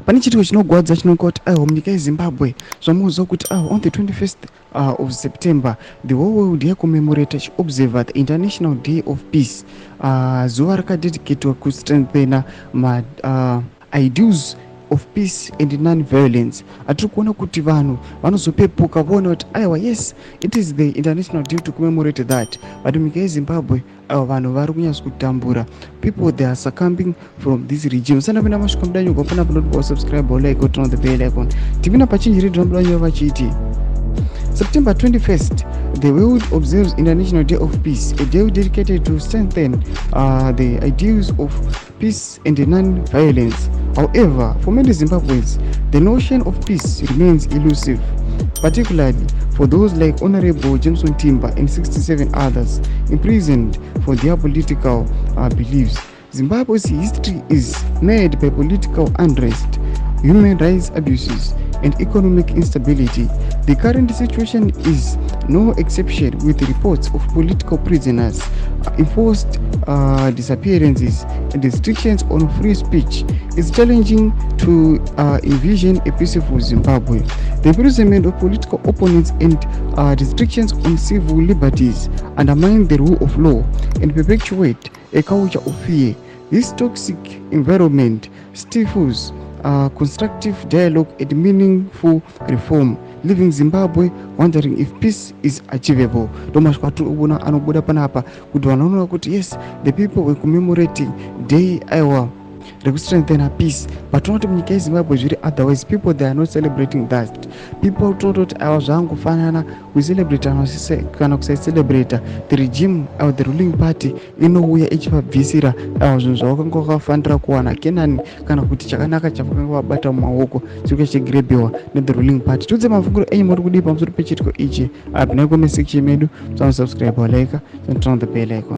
Pane chitiko chinogwadza chinongoti munyika yeZimbabwe zvamuudza kuti on the 21st of September the whole world yacommemorate chiobserver the International Day of Peace, zuva rakadedicatwa kustrengthena ideals of peace and non-violence. Atiri kuona kuti vanhu vanozopepuka voona kuti aiwa yes it is the international day to commemorate that, but munyika yeZimbabwe vanhu vari kunyasa kutambura, people they are succumbing from this regime. Sana pina mashuka mudanyo gopana pano subscribe like turn on the bell icon. Tivina pachinjiri ndrambulanyo vachiti September 21st, the world observes International Day of Peace, a day dedicated to strengthen the ideals of peace and non-violence. However, for many Zimbabweans, the notion of peace remains elusive, particularly for those like Honorable Nelson Chamisa and 67 others imprisoned for their political beliefs. Zimbabwe's history is marred by political unrest, human rights abuses, and economic instability. The current situation is no exception, with reports of political prisoners, enforced disappearances, and restrictions on free speech. It's challenging to envision a peaceful Zimbabwe. The imprisonment of political opponents and restrictions on civil liberties undermine the rule of law and perpetuate a culture of fear. This toxic environment stifles constructive dialogue and meaningful reform, leaving Zimbabwe wondering if peace is achievable. Domashkwatu ubuna anobuda panapa kuti vanaona kuti yes the people were commemorating day hour strengthen peace, but not munyika yeZimbabwe zviri otherwise. People they are not celebrating that. People tototi awa zvangofanana we celebrate kana kusacelebrate the regime or the ruling party inouya ichivabvisira awa zvinhu zvavakanga vakafanira kuwana kenani kana kuti chakanaka chavakanga vabata mumaoko chikuya chigrebiwa nethe ruling party. Tudze mafunguro enyu muri kudii pamusoro pechitiko ichi. Abinai comment section medu, subscribe like and turn on the bell icon.